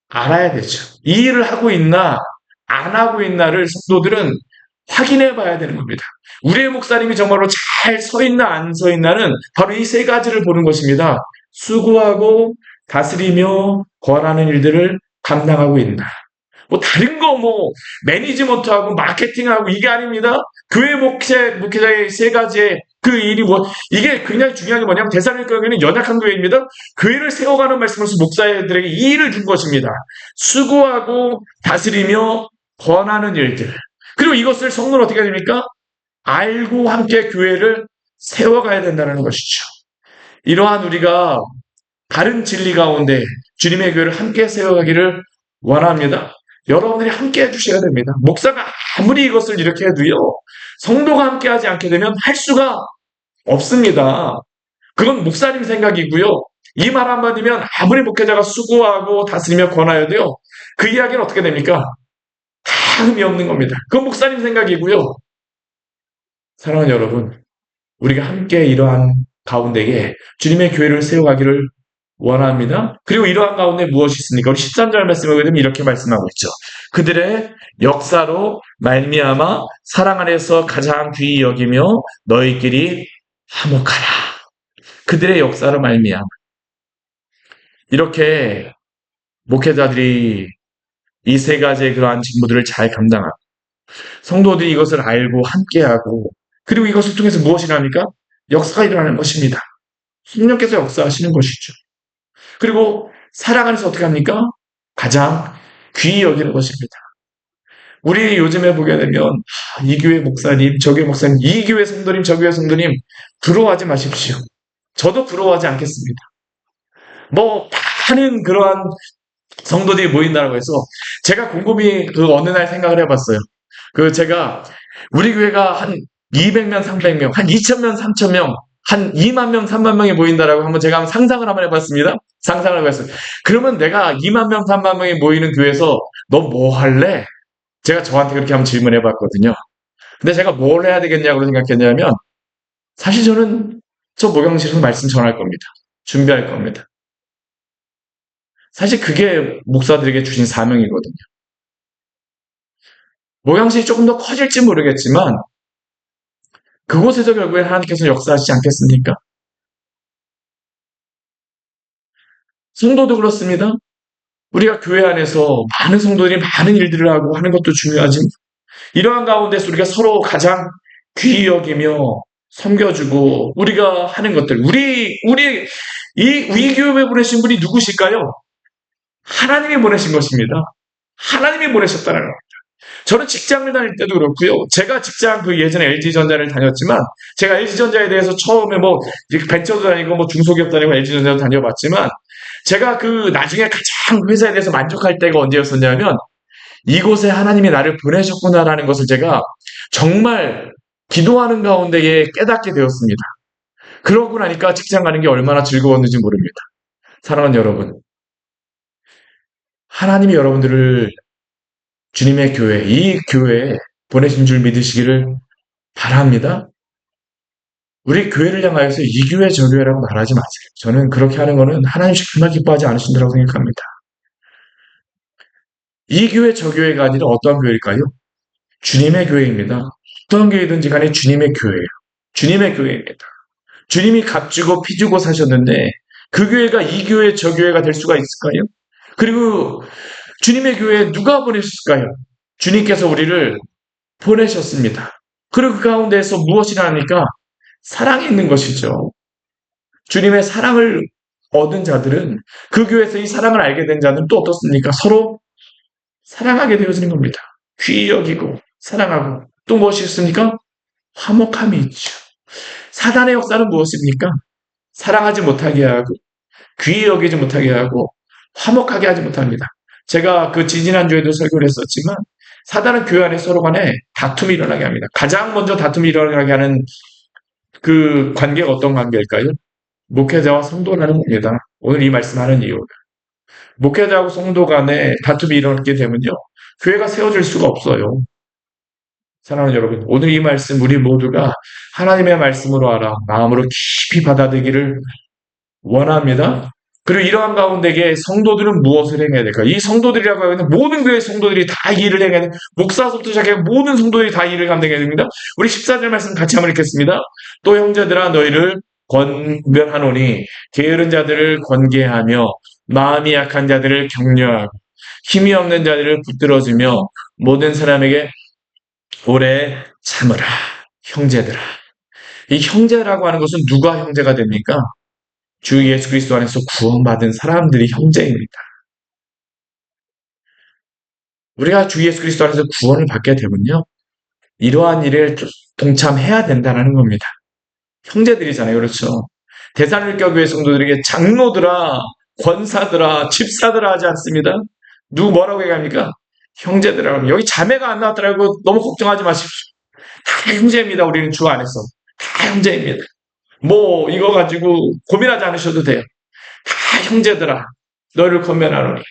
A: 알아야 되죠. 이 일을 하고 있나, 안 하고 있나를 성도들은 확인해 봐야 되는 겁니다. 우리의 목사님이 정말로 잘 서 있나, 안 서 있나는 바로 이 세 가지를 보는 것입니다. 수고하고 다스리며 권하는 일들을 감당하고 있나. 뭐 다른 거 뭐 매니지먼트하고 마케팅하고 이게 아닙니다. 교회 목회자의 세 가지의 그 일이 뭐 이게 굉장히 중요한 게 뭐냐면 데살로니가 교회는 연약한 교회입니다. 교회를 세워가는 말씀으로서 목사들에게 이 일을 준 것입니다. 수고하고 다스리며 권하는 일들. 그리고 이것을 성도는 어떻게 해야 됩니까? 알고 함께 교회를 세워가야 된다는 것이죠. 이러한 우리가 다른 진리 가운데 주님의 교회를 함께 세워가기를 원합니다. 여러분들이 함께 해주셔야 됩니다. 목사가 아무리 이것을 이렇게 해도요, 성도가 함께 하지 않게 되면 할 수가 없습니다. 그건 목사님 생각이고요. 이 말 한마디면 아무리 목회자가 수고하고 다스리며 권하여도요, 그 이야기는 어떻게 됩니까? 다 의미 없는 겁니다. 그건 목사님 생각이고요. 사랑하는 여러분, 우리가 함께 이러한 가운데에 주님의 교회를 세워가기를 원합니다. 그리고 이러한 가운데 무엇이 있습니까? 우리 13절 말씀을 보게 되면 이렇게 말씀하고 있죠. 그들의 역사로 말미암아 사랑 안에서 가장 귀히 여기며 너희끼리 화목하라. 그들의 역사로 말미암아. 이렇게 목회자들이 이 세 가지의 그러한 직무들을 잘 감당하고 성도들이 이것을 알고 함께하고 그리고 이것을 통해서 무엇이 납니까? 역사가 일어나는 것입니다. 성령께서 역사하시는 것이죠. 그리고 사랑 안에서 어떻게 합니까? 가장 귀히 여기는 것입니다. 우리 요즘에 보게 되면 이 교회 목사님, 저 교회 목사님, 이 교회 성도님, 저 교회 성도님 부러워하지 마십시오. 저도 부러워하지 않겠습니다. 뭐 많은 그러한 성도들이 모인다고 해서 제가 곰곰이 그 어느 날 생각을 해봤어요. 그 제가 우리 교회가 한 200명, 300명, 한 2,000명, 3,000명, 한 2만 명, 3만 명이 모인다라고 한번 제가 한번 상상을 한번 해봤습니다. 상상을 해봤어요. 그러면 내가 2만 명, 3만 명이 모이는 교회에서 너 뭐 할래? 제가 저한테 그렇게 한번 질문해봤거든요. 근데 제가 뭘 해야 되겠냐고 생각했냐면 사실 저는 저 목양실에서 말씀 전할 겁니다. 준비할 겁니다. 사실 그게 목사들에게 주신 사명이거든요. 목양실이 조금 더 커질지 모르겠지만 그곳에서 결국에 하나님께서 역사하시지 않겠습니까? 성도도 그렇습니다. 우리가 교회 안에서 많은 성도들이 많은 일들을 하고 하는 것도 중요하지만 이러한 가운데서 우리가 서로 가장 귀히 여기며 섬겨주고 우리가 하는 것들 우리 교회에 보내신 분이 누구실까요? 하나님이 보내신 것입니다. 하나님이 보내셨다는 겁니다. 저는 직장을 다닐 때도 그렇고요. 제가 직장 그 예전에 LG전자를 다녔지만 제가 LG전자에 대해서 처음에 뭐 벤처도 다니고 뭐 중소기업 다니고 LG전자도 다녀봤지만 제가 그 나중에 가장 회사에 대해서 만족할 때가 언제였었냐면 이곳에 하나님이 나를 보내셨구나라는 것을 제가 정말 기도하는 가운데에 깨닫게 되었습니다. 그러고 나니까 직장 가는 게 얼마나 즐거웠는지 모릅니다. 사랑하는 여러분, 하나님이 여러분들을 주님의 교회, 이 교회에 보내신 줄 믿으시기를 바랍니다. 우리 교회를 향하여서 이 교회 저 교회라고 말하지 마세요. 저는 그렇게 하는 것은 하나님 정말 기뻐하지 않으신다고 생각합니다. 이 교회 저 교회가 아니라 어떠한 교회일까요? 주님의 교회입니다. 어떤 교회든지 간에 주님의 교회예요. 주님의 교회입니다. 주님이 값 주고 피 주고 사셨는데 그 교회가 이 교회 저 교회가 될 수가 있을까요? 그리고 주님의 교회에 누가 보내셨을까요? 주님께서 우리를 보내셨습니다. 그리고 그 가운데에서 무엇이라 합니까? 사랑이 있는 것이죠. 주님의 사랑을 얻은 자들은 그 교회에서 이 사랑을 알게 된 자는 또 어떻습니까? 서로 사랑하게 되어지는 겁니다. 귀히 여기고 사랑하고 또 무엇이 있습니까? 화목함이 있죠. 사단의 역사는 무엇입니까? 사랑하지 못하게 하고 귀히 여기지 못하게 하고 화목하게 하지 못합니다. 제가 그 지지난주에도 설교를 했었지만 사단은 교회 안에 서로 간에 다툼이 일어나게 합니다. 가장 먼저 다툼이 일어나게 하는 그 관계가 어떤 관계일까요? 목회자와 성도라는 겁니다. 오늘 이 말씀하는 이유. 목회자하고 성도 간에 다툼이 일어나게 되면요. 교회가 세워질 수가 없어요. 사랑하는 여러분, 오늘 이 말씀 우리 모두가 하나님의 말씀으로 알아 마음으로 깊이 받아들이기를 원합니다. 그리고 이러한 가운데에 성도들은 무엇을 행해야 될까? 이 성도들이라고 하면 모든 교회 성도들이 다 이 일을 행해야 돼. 목사부터 시작해 모든 성도들이 다 이 일을 감당해야 됩니다. 우리 14절 말씀 같이 한번 읽겠습니다. 또 형제들아 너희를 권면하노니 게으른 자들을 권계하며 마음이 약한 자들을 격려하고 힘이 없는 자들을 붙들어주며 모든 사람에게 오래 참으라. 형제들아. 이 형제라고 하는 것은 누가 형제가 됩니까? 주 예수 그리스도 안에서 구원받은 사람들이 형제입니다. 우리가 주 예수 그리스도 안에서 구원을 받게 되면요. 이러한 일에 동참해야 된다는 겁니다. 형제들이잖아요. 그렇죠? 대산일교 교회 성도들에게 장로들아, 권사들아, 집사들아 하지 않습니다. 누구 뭐라고 얘기합니까? 형제들아. 여기 자매가 안 나왔더라고 너무 걱정하지 마십시오. 다 형제입니다. 우리는 주 안에서. 다 형제입니다. 뭐 이거 가지고 고민하지 않으셔도 돼요. 다 형제들아. 너를 권면하노니.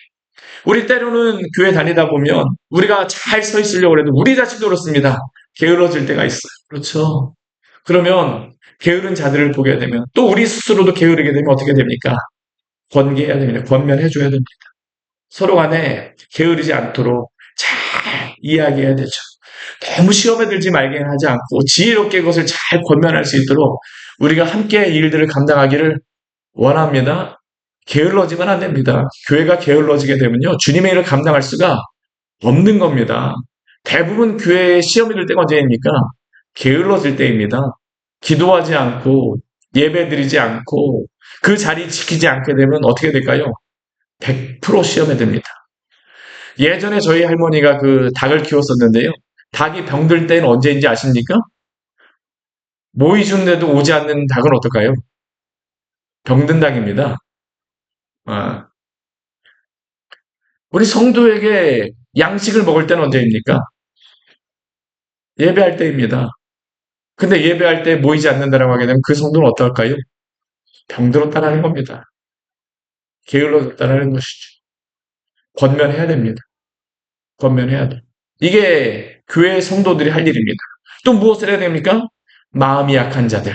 A: 우리 때로는 교회 다니다 보면 우리가 잘 서 있으려고 해도 우리 자신도 그렇습니다. 게을러질 때가 있어요. 그렇죠? 그러면 게으른 자들을 보게 되면 또 우리 스스로도 게으르게 되면 어떻게 됩니까? 권계해야 됩니다. 권면해 줘야 됩니다. 서로 간에 게으르지 않도록 잘 이야기해야 되죠. 너무 시험에 들지 말게 하지 않고 지혜롭게 그것을 잘 권면할 수 있도록 우리가 함께 이 일들을 감당하기를 원합니다. 게을러지면 안 됩니다. 교회가 게을러지게 되면요. 주님의 일을 감당할 수가 없는 겁니다. 대부분 교회에 시험이 들 때가 언제입니까? 게을러질 때입니다. 기도하지 않고 예배 드리지 않고 그 자리 지키지 않게 되면 어떻게 될까요? 100% 시험에 듭니다. 예전에 저희 할머니가 그 닭을 키웠었는데요. 닭이 병들 때는 언제인지 아십니까? 모이 주는데도 오지 않는 닭은 어떨까요? 병든 닭입니다. 아, 우리 성도에게 양식을 먹을 때는 언제입니까? 예배할 때입니다. 근데 예배할 때 모이지 않는다라고 하게 되면 그 성도는 어떨까요? 병들었다라는 겁니다. 게을러졌다라는 것이죠. 권면해야 됩니다. 권면해야 돼. 이게 교회 성도들이 할 일입니다. 또 무엇을 해야 됩니까? 마음이 약한 자들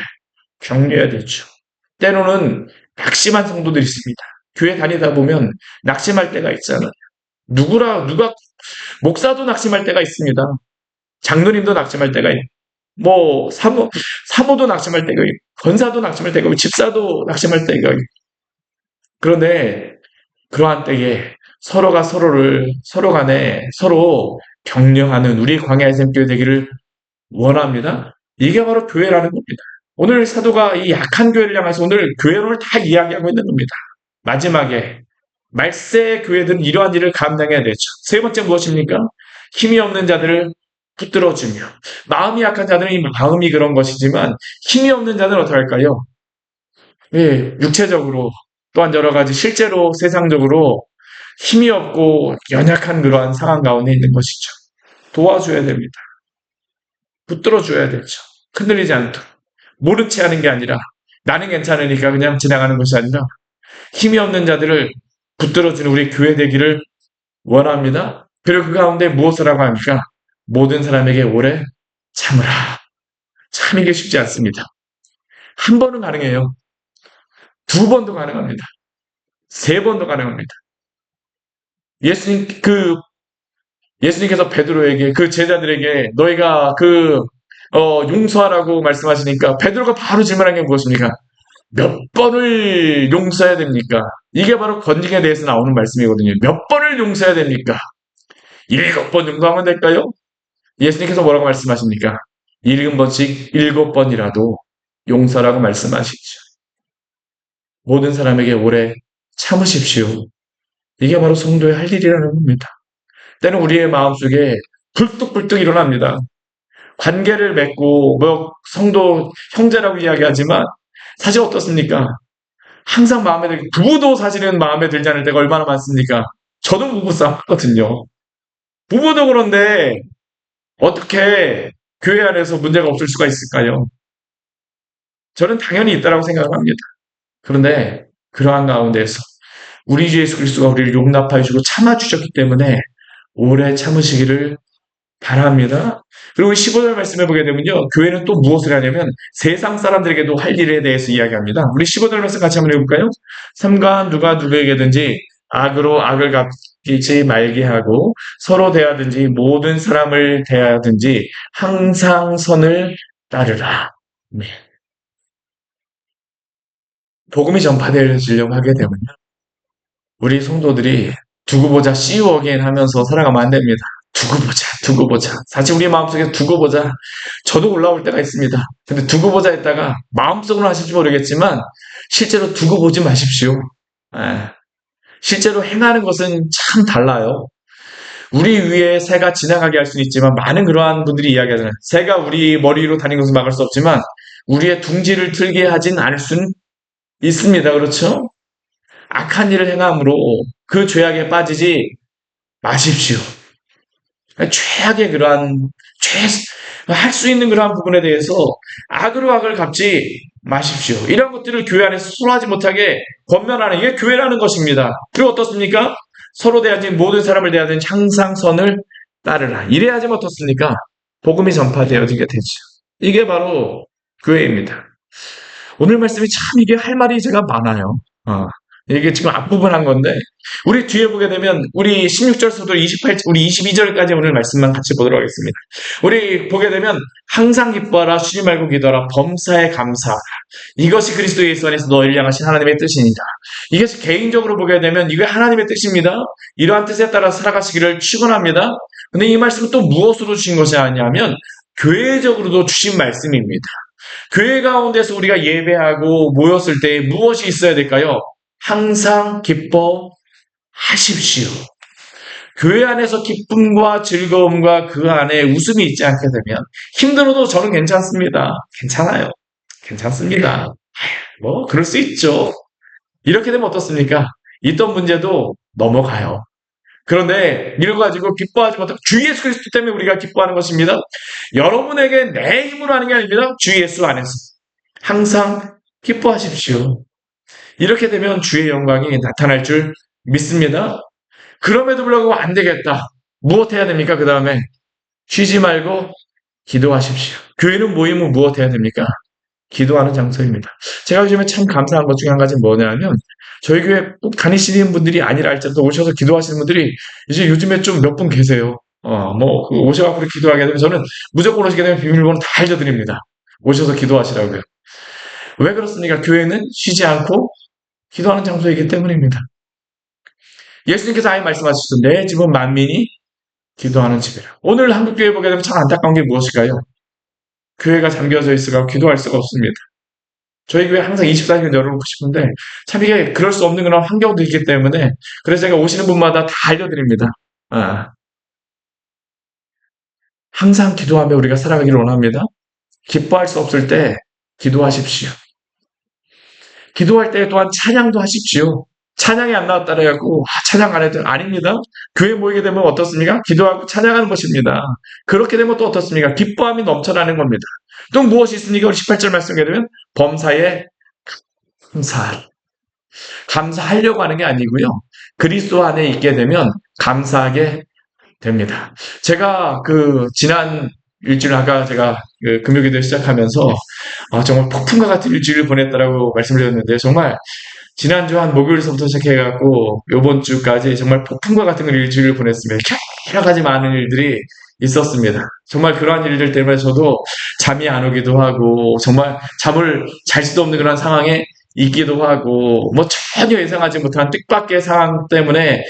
A: 격려해야 되죠. 때로는 낙심한 성도들이 있습니다. 교회 다니다 보면 낙심할 때가 있잖아요. 누가 목사도 낙심할 때가 있습니다. 장로님도 낙심할 때가 있고 뭐 사모도 낙심할 때가 있고 권사도 낙심할 때가 있고 집사도 낙심할 때가 있고 그런데 그러한 때에 서로가 서로 간에 서로 격려하는 우리 광야의 샘교회 되기를 원합니다. 이게 바로 교회라는 겁니다. 오늘 사도가 이 약한 교회를 향해서 오늘 교회론을 다 이야기하고 있는 겁니다. 마지막에 말세 교회들은 이러한 일을 감당해야 되죠. 세 번째 무엇입니까? 힘이 없는 자들을 붙들어주며 마음이 약한 자들은 이 마음이 그런 것이지만 힘이 없는 자들은 어떡할까요? 예, 육체적으로 또한 여러 가지 실제로 세상적으로 힘이 없고 연약한 그러한 상황 가운데 있는 것이죠. 도와줘야 됩니다. 붙들어줘야 되죠. 흔들리지 않도록. 모른 채 하는 게 아니라 나는 괜찮으니까 그냥 지나가는 것이 아니라 힘이 없는 자들을 붙들어주는 우리 교회 되기를 원합니다. 그리고 그 가운데 무엇을 하고 합니까? 모든 사람에게 오래 참으라. 참이게 쉽지 않습니다. 한 번은 가능해요. 두 번도 가능합니다. 세 번도 가능합니다. 예수님 예수님께서 베드로에게 그 제자들에게 너희가 그 용서하라고 말씀하시니까 베드로가 바로 질문한 게 무엇입니까? 몇 번을 용서해야 됩니까? 이게 바로 건징에 대해서 나오는 말씀이거든요. 몇 번을 용서해야 됩니까? 7번 용서하면 될까요? 예수님께서 뭐라고 말씀하십니까? 7번씩 7번이라도 용서라고 말씀하시죠. 모든 사람에게 오래 참으십시오. 이게 바로 성도의 할 일이라는 겁니다. 때는 우리의 마음속에 불뚝불뚝 일어납니다. 관계를 맺고 성도 형제라고 이야기하지만 사실 어떻습니까? 항상 마음에 들고 부부도 사실은 마음에 들지 않을 때가 얼마나 많습니까? 저도 부부싸움 하거든요. 부부도 그런데 어떻게 교회 안에서 문제가 없을 수가 있을까요? 저는 당연히 있다라고 생각을 합니다. 그런데 그러한 가운데서 우리 주 예수 그리스도가 우리를 용납하여 주고 참아 주셨기 때문에 오래 참으시기를 바랍니다. 그리고 15절 말씀해 보게 되면요. 교회는 또 무엇을 하냐면 세상 사람들에게도 할 일에 대해서 이야기합니다. 우리 15절 말씀 같이 한번 해볼까요? 삼가 누가 누구에게든지 악으로 악을 갚지 말게 하고 서로 대하든지 모든 사람을 대하든지 항상 선을 따르라. 네. 복음이 전파되어지려고 하게 되면요. 우리 성도들이 두고 보자, see you again 하면서 살아가면 안 됩니다. 두고 보자, 두고 보자. 사실 우리 마음속에 두고 보자. 저도 올라올 때가 있습니다. 근데 두고 보자 했다가 마음속으로 하실지 모르겠지만 실제로 두고 보지 마십시오. 예. 실제로 행하는 것은 참 달라요. 우리 위에 새가 지나가게 할 수는 있지만 많은 그러한 분들이 이야기하잖아요. 새가 우리 머리 위로 다니는 것을 막을 수 없지만 우리의 둥지를 틀게 하진 않을 수는 있습니다. 그렇죠? 악한 일을 행함으로 그 죄악에 빠지지 마십시오. 최악의 그러한 할 수 있는 그러한 부분에 대해서 악으로 악을 갚지 마십시오. 이런 것들을 교회 안에서 소홀하지 못하게 권면하는 이게 교회라는 것입니다. 그리고 어떻습니까? 서로 대하지 모든 사람을 대하든 항상 선을 따르라. 이래야지 어떻습니까? 복음이 전파되어지게 되죠. 이게 바로 교회입니다. 오늘 말씀이 참 이게 할 말이 제가 많아요. 이게 지금 앞부분 한 건데, 우리 뒤에 보게 되면, 우리 16절부터 우리 22절까지 오늘 말씀만 같이 보도록 하겠습니다. 우리 보게 되면, 항상 기뻐하라, 쉬지 말고 기도하라, 범사에 감사하라. 이것이 그리스도 예수 안에서 너희를 향하신 하나님의 뜻이니라. 이것이 개인적으로 보게 되면, 이게 하나님의 뜻입니다. 이러한 뜻에 따라 살아가시기를 축원합니다. 근데 이 말씀은 또 무엇으로 주신 것이 아니냐면, 교회적으로도 주신 말씀입니다. 교회 가운데서 우리가 예배하고 모였을 때 무엇이 있어야 될까요? 항상 기뻐하십시오. 교회 안에서 기쁨과 즐거움과 그 안에 웃음이 있지 않게 되면 힘들어도 저는 괜찮습니다. 괜찮아요. 괜찮습니다. 그럴 수 있죠. 이렇게 되면 어떻습니까? 있던 문제도 넘어가요. 그런데 이거 가지고 기뻐하지 못하고 주 예수 그리스도 때문에 우리가 기뻐하는 것입니다. 여러분에게 내 힘으로 하는 게 아닙니다. 주 예수 안에서 항상 기뻐하십시오. 이렇게 되면 주의 영광이 나타날 줄 믿습니다. 그럼에도 불구하고 안 되겠다. 무엇 해야 됩니까? 그 다음에 쉬지 말고 기도하십시오. 교회는 모이면 무엇 해야 됩니까? 기도하는 장소입니다. 제가 요즘에 참 감사한 것 중에 한 가지는 뭐냐면 저희 교회 꼭 다니시는 분들이 아니라 할지라도 오셔서 기도하시는 분들이 이제 요즘에 좀 몇 분 계세요. 오셔갖고 기도하게 되면 저는 무조건 오시게 되면 비밀번호 다 알려드립니다. 오셔서 기도하시라고요. 왜 그렇습니까? 교회는 쉬지 않고 기도하는 장소이기 때문입니다. 예수님께서 아예 말씀하셨죠. 내 집은 만민이 기도하는 집이라. 오늘 한국교회 보게 되면 참 안타까운 게 무엇일까요? 교회가 잠겨져 있어서 기도할 수가 없습니다. 저희 교회 항상 24시간 열어놓고 싶은데 참 이게 그럴 수 없는 그런 환경도 있기 때문에 그래서 제가 오시는 분마다 다 알려드립니다. 항상 기도하며 우리가 살아가기를 원합니다. 기뻐할 수 없을 때 기도하십시오. 기도할 때 또한 찬양도 하십시오. 찬양이 안 나왔다 그래갖고 찬양 안 해도 아닙니다. 교회 모이게 되면 어떻습니까? 기도하고 찬양하는 것입니다. 그렇게 되면 또 어떻습니까? 기뻐함이 넘쳐나는 겁니다. 또 무엇이 있습니까? 우리 18절 말씀하게 되면 범사에 감사하려고 하는 게 아니고요. 그리스도 안에 있게 되면 감사하게 됩니다. 제가 지난 일주일 아까 제가 금요기도 시작하면서 정말 폭풍과 같은 일주일을 보냈다라고 말씀을 드렸는데 정말 지난주 한 목요일서부터 시작해갖고 요번 주까지 정말 폭풍과 같은 일주일을 보냈습니다. 여러 가지 많은 일들이 있었습니다. 정말 그러한 일들 때문에 저도 잠이 안 오기도 하고 정말 잠을 잘 수도 없는 그런 상황에 있기도 하고 뭐 전혀 예상하지 못한 뜻밖의 상황 때문에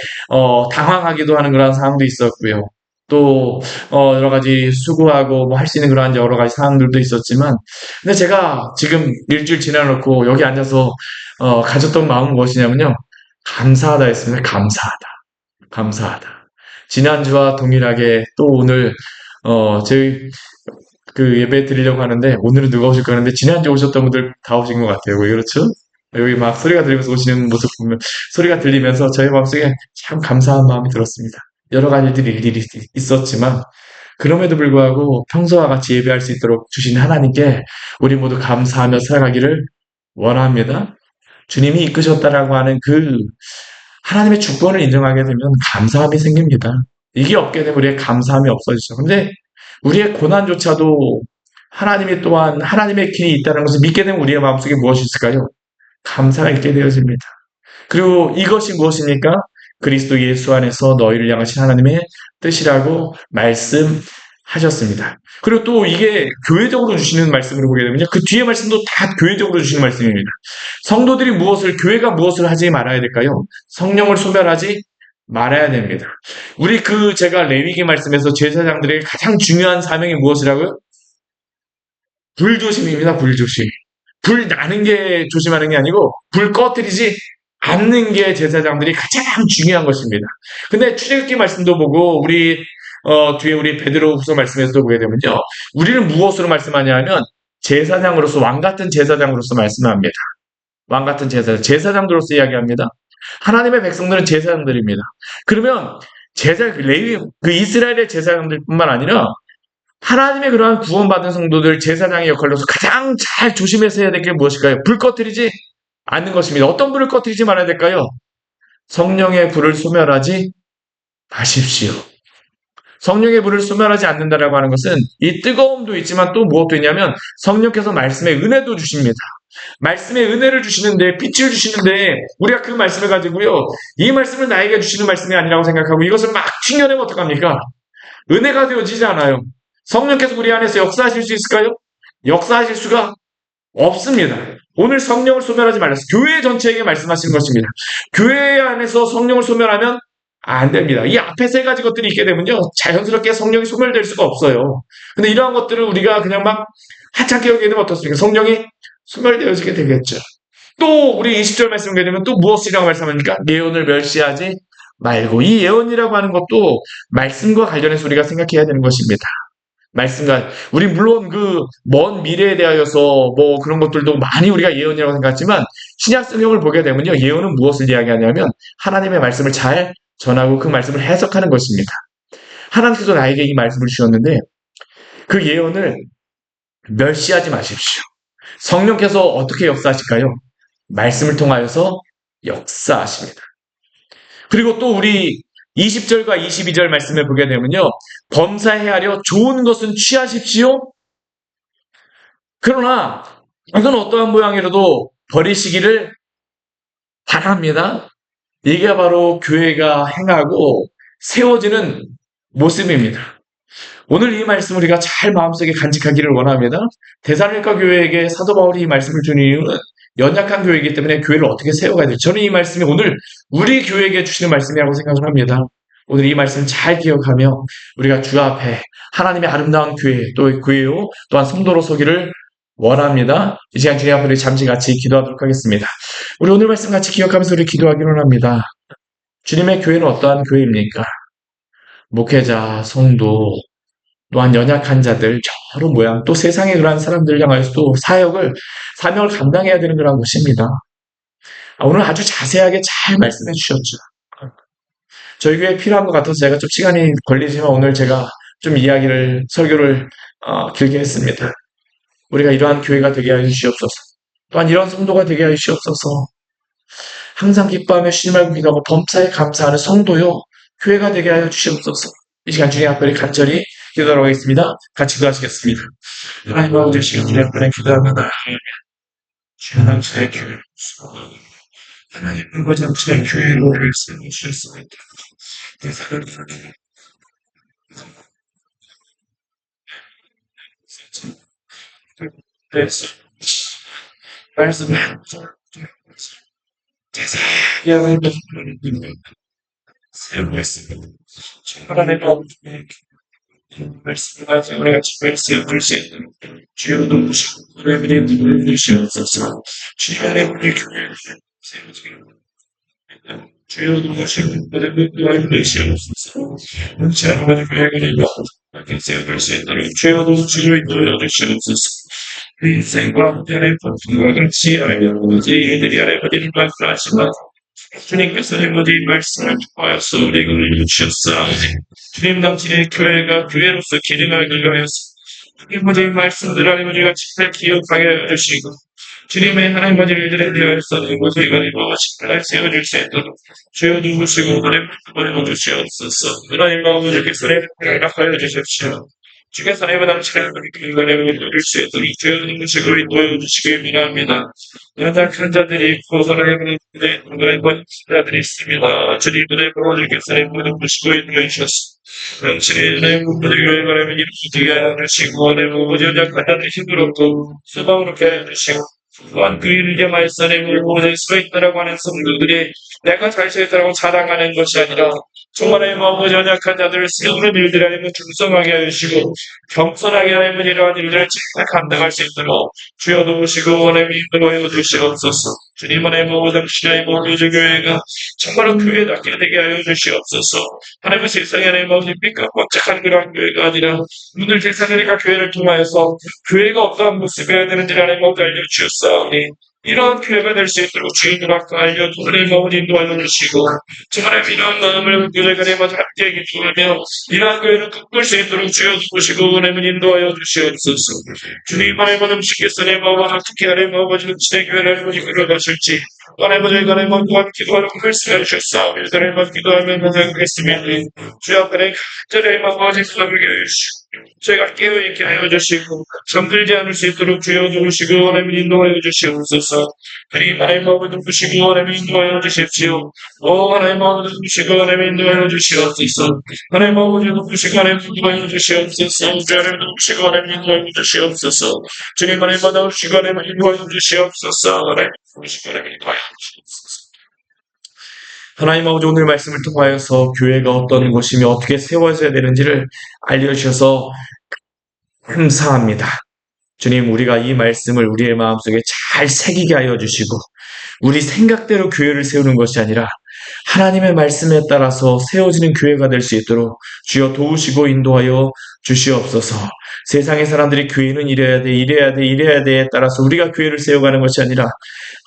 A: 당황하기도 하는 그런 상황도 있었고요. 또 여러 가지 수고하고 뭐 할 수 있는 그러한 여러 가지 상황들도 있었지만 근데 제가 지금 일주일 지나놓고 여기 앉아서 가졌던 마음은 무엇이냐면요. 감사하다 했습니다. 감사하다. 감사하다. 지난주와 동일하게 또 오늘 저희 그 예배 드리려고 하는데 오늘은 누가 오실까 하는데 지난주 오셨던 분들 다 오신 것 같아요. 왜 그렇죠? 여기 막 소리가 들리면서 오시는 모습 보면 소리가 들리면서 저희 마음속에 참 감사한 마음이 들었습니다. 여러 가지 일들이 있었지만 그럼에도 불구하고 평소와 같이 예배할 수 있도록 주신 하나님께 우리 모두 감사하며 살아가기를 원합니다. 주님이 이끄셨다라고 하는 그 하나님의 주권을 인정하게 되면 감사함이 생깁니다. 이게 없게 되면 우리의 감사함이 없어지죠. 근데 우리의 고난조차도 하나님이 또한 하나님의 길이 있다는 것을 믿게 되면 우리의 마음속에 무엇이 있을까요? 감사가 있게 되어집니다. 그리고 이것이 무엇입니까? 그리스도 예수 안에서 너희를 향하신 하나님의 뜻이라고 말씀하셨습니다. 그리고 또 이게 교회적으로 주시는 말씀으로 보게 되면요. 그 뒤에 말씀도 다 교회적으로 주시는 말씀입니다. 성도들이 교회가 무엇을 하지 말아야 될까요? 성령을 소멸하지 말아야 됩니다. 제가 레위기 말씀에서 제사장들에게 가장 중요한 사명이 무엇이라고요? 불조심입니다, 불조심. 불 나는 게 조심하는 게 아니고, 불 꺼뜨리지 않는 게 제사장들이 가장 중요한 것입니다. 근데 출애굽기 말씀도 보고, 뒤에 우리 베드로후서 말씀에서도 보게 되면요. 우리는 무엇으로 말씀하냐 하면, 제사장으로서, 왕 같은 제사장으로서 말씀합니다. 왕 같은 제사장들로서 이야기합니다. 하나님의 백성들은 제사장들입니다. 그러면 이스라엘의 제사장들뿐만 아니라 하나님의 그러한 구원받은 성도들 제사장의 역할로서 가장 잘 조심해서 해야 될 게 무엇일까요? 불 꺼뜨리지 않는 것입니다. 어떤 불을 꺼뜨리지 말아야 될까요? 성령의 불을 소멸하지 마십시오. 성령의 불을 소멸하지 않는다라고 하는 것은 이 뜨거움도 있지만 또 무엇도 있냐면 성령께서 말씀의 은혜도 주십니다. 말씀의 은혜를 주시는데 빛을 주시는데 우리가 그 말씀을 가지고요. 이 말씀을 나에게 주시는 말씀이 아니라고 생각하고 이것을 막 튕겨내면 어떡합니까? 은혜가 되어지지 않아요. 성령께서 우리 안에서 역사하실 수 있을까요? 역사하실 수가 없습니다. 오늘 성령을 소멸하지 말았어요. 교회 전체에게 말씀하시는 것입니다. 교회 안에서 성령을 소멸하면 안 됩니다. 이 앞에 세 가지 것들이 있게 되면요. 자연스럽게 성령이 소멸될 수가 없어요. 근데 이러한 것들을 우리가 그냥 막 하찮게 여기게 되면 어떻습니까? 성령이 소멸되어지게 되겠죠. 또 우리 20절 말씀 보게 되면 또 무엇이라고 말씀합니까? 예언을 멸시하지 말고 이 예언이라고 하는 것도 말씀과 관련해서 우리가 생각해야 되는 것입니다. 말씀과 우리 물론 그 먼 미래에 대하여서 뭐 그런 것들도 많이 우리가 예언이라고 생각하지만 신약 성경을 보게 되면요. 예언은 무엇을 이야기하냐면 하나님의 말씀을 잘 전하고 그 말씀을 해석하는 것입니다. 하나님께서 나에게 이 말씀을 주셨는데 그 예언을 멸시하지 마십시오. 성령께서 어떻게 역사하실까요? 말씀을 통하여서 역사하십니다. 그리고 또 우리 20절과 22절 말씀을 보게 되면요. 범사해하려 좋은 것은 취하십시오. 그러나 이건 어떠한 모양이라도 버리시기를 바랍니다. 이게 바로 교회가 행하고 세워지는 모습입니다. 오늘 이 말씀 우리가 잘 마음속에 간직하기를 원합니다. 데살로니가 교회에게 사도 바울이 이 말씀을 준 이유는 연약한 교회이기 때문에 교회를 어떻게 세워가야 될지 저는 이 말씀이 오늘 우리 교회에게 주시는 말씀이라고 생각을 합니다. 오늘 이 말씀 잘 기억하며 우리가 주 앞에 하나님의 아름다운 교회 또 교회요 또한 성도로 서기를 원합니다. 이 시간 주님 앞에 잠시 같이 기도하도록 하겠습니다. 우리 오늘 말씀 같이 기억하면서 우리 기도하기를 원합니다. 주님의 교회는 어떠한 교회입니까? 목회자, 성도, 또한 연약한 자들, 여러 모양, 또 세상의 그러한 사람들 향하여서 또 사명을 감당해야 되는 그런 곳입니다. 오늘 아주 자세하게 잘 말씀해 주셨죠. 저희 교회에 필요한 것 같아서 제가 좀 시간이 걸리지만 오늘 제가 좀 설교를 길게 했습니다. 우리가 이러한 교회가 되게 하여 주시옵소서. 또한 이러한 성도가 되게 하여 주시옵소서. 항상 기뻐하며 쉬지 말고 기도하고 범사에 감사하는 성도요. 교회가 되게 하여 주시옵소서. 이 시간 주님 앞에 간절히 기도하러 가겠습니다. 같이 기도하시겠습니다. 하나님 아버지 시간 주님 앞에 기도합니다. 주님 저의 교회를 하나님 아버지 저의 교회를 세워주셨습니다. 내 사랑을 그래서 말씀을 제사장을 세우고 있습니다. 하나님의 마음에 말씀을 가지고 우리가 집을 세울 수 있는 주여 도우시고 우리의 눈을 주시옵소서. 주님의 우리 교회를 세우시고 주여 도우시고 우리의 눈을 주시옵소서. 주 아버지 교회를 세울 수 있도록 주여 도우시고 인도하여 주시옵소서. 인생과 한편의 고통과 같이 아버지 이들이 아버지를 말씀하시면 주님께서 아버지 말씀을 통하여서 우리에게 주셨사오니 주님 당신의 교회가 교회로서 기능하기 위하여서 아버지 말씀들 아버지가 직접 기억하게 해주시고 주님의 하나님 아버지 일들에 대하여서 아버지가 무엇인가 세워줄 수 있도록 주여 누구시고 은혜 주시옵소서. 하나님 아버지께서 허락하여 주십시오. 주께서 하나님의 당신의 은혜를 누릴 수 있도록 주여 누구시고 인도해 주시길 미납니다. 연약한 자들이 있고 하나님의 은혜의 자들이 있습니다. 주님의 보호주께서 모든 부시고 인도해 주셨습니다. 당신의 은혜의 교회가 하나님을 이루게 하여 주시고 하나님의 아버지 연약한 자들이 힘들었고 수고롭게 하여 주시고 또한 그 일을 겸하여서 하나님을 보호될 수 있다라고 하는 성도들이 내가 잘 되었다고 자랑하는 것이 아니라 정말 하나님 아버지 연약한 자들을 세우는 일들이 하나님을 충성하게 하시고 겸손하게 하나님을 이러한 일들을 잘 감당할 수 있도록 주여 도우시고 하나님 인도하여 주시옵소서. 주님 하나님 아버지 당신의 모든 교회가 정말로 교회답게 되게 하여 주시옵소서. 하나님의 세상에 하나님 아버지 삐까뻔쩍한 그러한 교회가 아니라 오늘 제사장이가 교회를 통하여서 교회가 어떠한 모습이어야 되는지를 하나님 아버지 알려주셨사오니 이러한 교회가 될 수 있도록 주님을 아까 알려주고 하나님 아버지 인도하여 주시고 정말 이러한 마음을 교회가 내마저 함께 기도하며 이러한 교회를 꿈꿀 수 있도록 주여 주시고 하나님을 인도하여 주시옵소서. 주님 하나님 아버지께서 내 마음을 어떻게 하나님 아버지 당신의 교회를 하나님 이끌어가실지 하나님 아버지가 하나님 아버지 기도하라고 말씀해 주셨사오니 하나님 아버지 기도하며 말씀했으면 주여 앞에 간절히 아버지 기도하게 해주시고 저희가 깨어있게 하여 주시고 잠들지 않을 수 있도록 주여 주시고 하나님 인도하여 주시옵소서. 하나님 아버지 주시고 하나님 인도하여 주십시오. 오 하나님 아버지 주시고 하나님 인도하여 주시옵소서. 하나님 아버지 주시고 하나님 인도하여 주시옵소서. 주님 주시고 하나님 인도하여 주시옵소서. 주님 하나님 주시고 하나님 인도하여 주시옵소서. 하나님 주시고 하나님 인도하여 주시옵소서. 하나님 아버지 오늘 말씀을 통하여서 교회가 어떤 것이며 어떻게 세워져야 되는지를 알려주셔서 감사합니다. 주님 우리가 이 말씀을 우리의 마음속에 잘 새기게 하여 주시고 우리 생각대로 교회를 세우는 것이 아니라 하나님의 말씀에 따라서 세워지는 교회가 될 수 있도록 주여 도우시고 인도하여 주시옵소서. 세상의 사람들이 교회는 이래야 돼, 이래야 돼, 이래야 돼에 따라서 우리가 교회를 세워가는 것이 아니라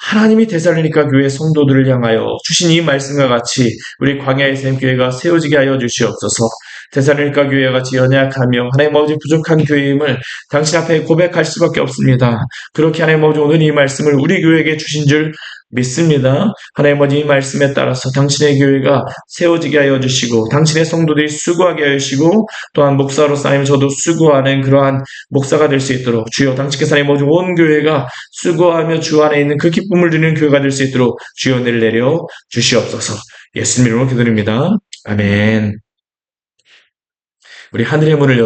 A: 하나님이 데살로니가 교회 성도들을 향하여 주신 이 말씀과 같이 우리 광야의 샘교회가 세워지게 하여 주시옵소서. 데살로니가 교회와 같이 연약하며 하나님 아버지 부족한 교회임을 당신 앞에 고백할 수밖에 없습니다. 그렇게 하나님 아버지 오늘 이 말씀을 우리 교회에게 주신 줄 믿습니다. 하나님 아버지 이 말씀에 따라서 당신의 교회가 세워지게 하여 주시고 당신의 성도들이 수고하게 하여 주시고 또한 목사로서 하나님 저도 수고하는 그러한 목사가 될 수 있도록 주여 당신께서 하나님 아버지 온 교회가 수고하며 주 안에 있는 그 기쁨을 누리는 교회가 될 수 있도록 주여 은혜를 내려 주시옵소서. 예수님 이름으로 기도드립니다. 아멘. 우리 하늘의 문을